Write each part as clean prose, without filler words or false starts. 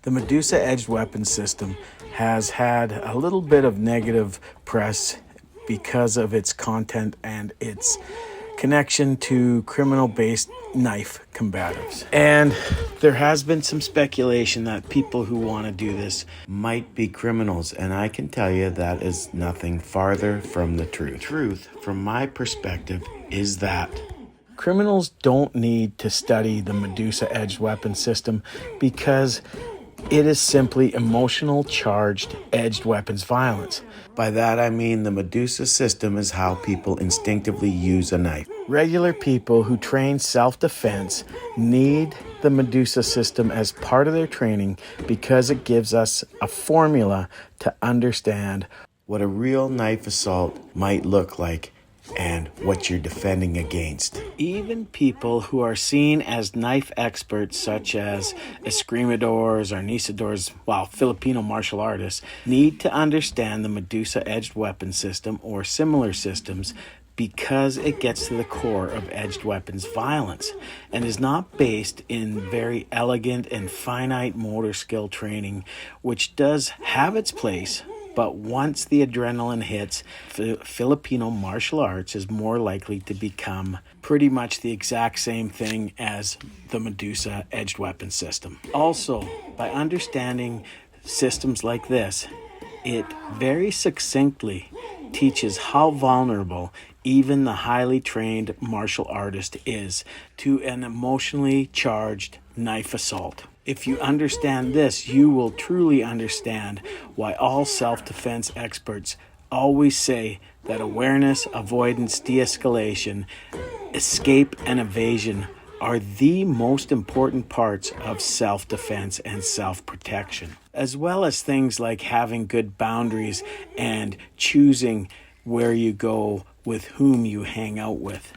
The Medusa edged weapon system has had a little bit of negative press because of its content and its connection to criminal-based knife combatives. And there has been some speculation that people who want to do this might be criminals, and I can tell you that is nothing farther from the truth. Truth, from my perspective, is that criminals don't need to study the Medusa edged weapon system because it is simply emotional charged edged weapons violence. By that I mean the Medusa system is how people instinctively use a knife. Regular people who train self-defense need the Medusa system as part of their training because it gives us a formula to understand what a real knife assault might look like and what you're defending against. Even people who are seen as knife experts, such as escrimadores, arnisadores, Filipino martial artists, need to understand the Medusa edged weapon system or similar systems because it gets to the core of edged weapons violence and is not based in very elegant and finite motor skill training, which does have its place. But once the adrenaline hits, Filipino martial arts is more likely to become pretty much the exact same thing as the Medusa edged weapon system. Also, by understanding systems like this, it very succinctly teaches how vulnerable even the highly trained martial artist is to an emotionally charged knife assault. If you understand this, you will truly understand why all self-defense experts always say that awareness, avoidance, de-escalation, escape, and evasion are the most important parts of self-defense and self-protection, as well as things like having good boundaries and choosing where you go with whom you hang out with.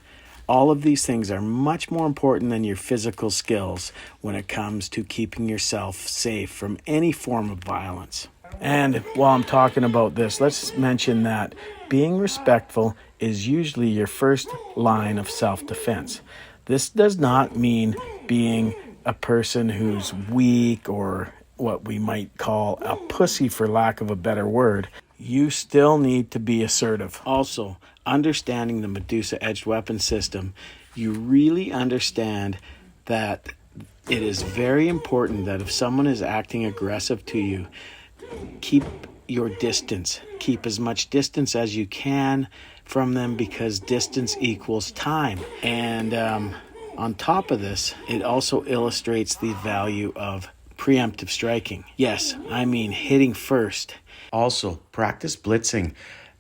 All of these things are much more important than your physical skills when it comes to keeping yourself safe from any form of violence. And while I'm talking about this, let's mention that being respectful is usually your first line of self-defense. This does not mean being a person who's weak or what we might call a pussy, for lack of a better word. You still need to be assertive. Also, understanding the Medusa edged weapon system, you really understand that it is very important that if someone is acting aggressive to you, keep your distance. Keep as much distance as you can from them because distance equals time. And on top of this, it also illustrates the value of preemptive striking. Yes, I mean hitting first. Also, practice blitzing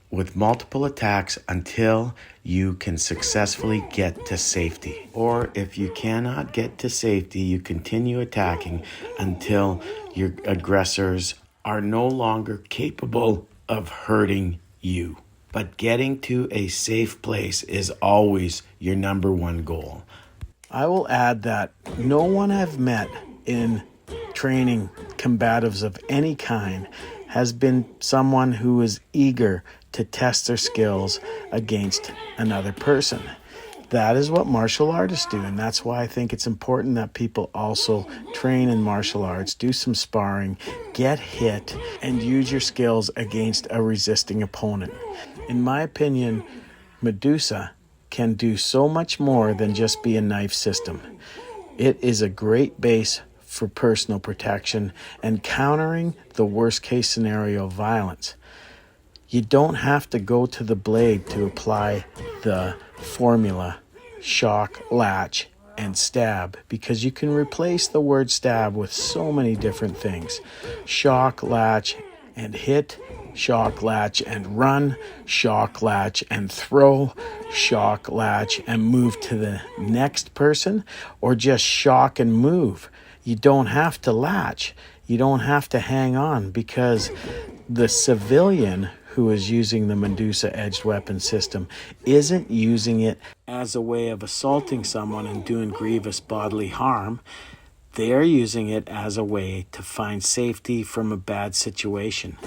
with multiple attacks until you can successfully get to safety. Or if you cannot get to safety, you continue attacking until your aggressors are no longer capable of hurting you. But getting to a safe place is always your number one goal. I will add that no one I've met in training combatives of any kind has been someone who is eager to test their skills against another person. That is what martial artists do, and that's why I think it's important that people also train in martial arts, do some sparring, get hit, and use your skills against a resisting opponent. In my opinion, Medusa can do so much more than just be a knife system. It is a great base for personal protection and countering the worst case scenario of violence. You don't have to go to the blade to apply the formula shock, latch, and stab, because you can replace the word stab with so many different things. Shock, latch, and hit, shock, latch, and run, shock, latch, and throw, shock, latch, and move to the next person, or just shock and move. You don't have to latch. You don't have to hang on, because the civilian who is using the Medusa edged weapon system isn't using it as a way of assaulting someone and doing grievous bodily harm. They're using it as a way to find safety from a bad situation.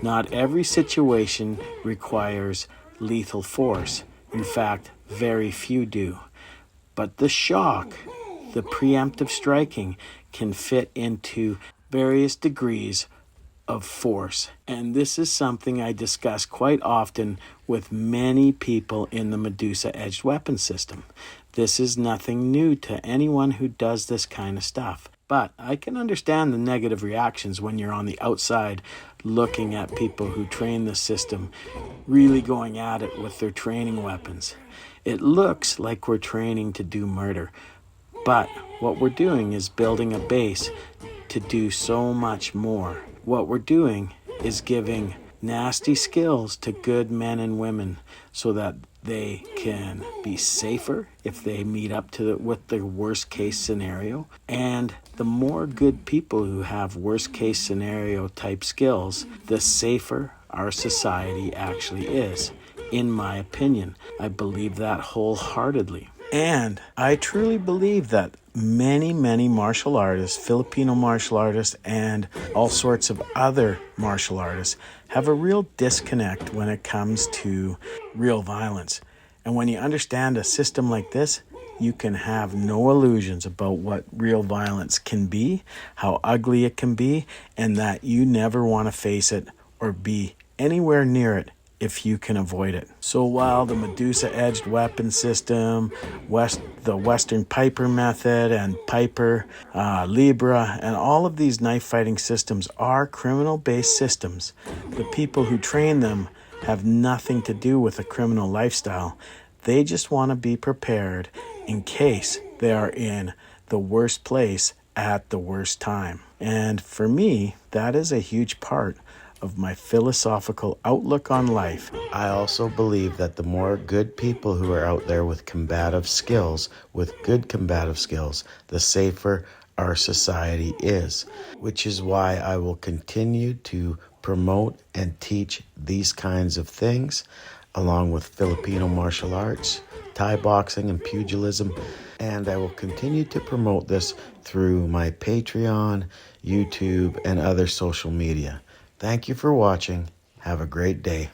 Not every situation requires lethal force. In fact, very few do. But the shock, the preemptive striking, can fit into various degrees of force. And this is something I discuss quite often with many people in the Medusa edged weapon system. This is nothing new to anyone who does this kind of stuff. But I can understand the negative reactions when you're on the outside looking at people who train the system really going at it with their training weapons. It looks like we're training to do murder, but what we're doing is building a base to do so much more. What we're doing is giving nasty skills to good men and women so that they can be safer if they meet up to with the worst case scenario. And the more good people who have worst case scenario type skills, the safer our society actually is. In my opinion, I believe that wholeheartedly. And I truly believe that many martial artists, Filipino martial artists, and all sorts of other martial artists have a real disconnect when it comes to real violence. And when you understand a system like this, you can have no illusions about what real violence can be, how ugly it can be, and that you never want to face it or be anywhere near it if you can avoid it. So while the Medusa edged weapon system, the Western Piper method, and Piper, Libra, and all of these knife fighting systems are criminal-based systems, the people who train them have nothing to do with a criminal lifestyle. They just want to be prepared in case they are in the worst place at the worst time. And for me, that is a huge part of my philosophical outlook on life. I also believe that the more good people who are out there with combative skills, with good combative skills, the safer our society is, which is why I will continue to promote and teach these kinds of things, along with Filipino martial arts, Thai boxing, and pugilism. And I will continue to promote this through my Patreon, YouTube, and other social media. Thank you for watching. Have a great day.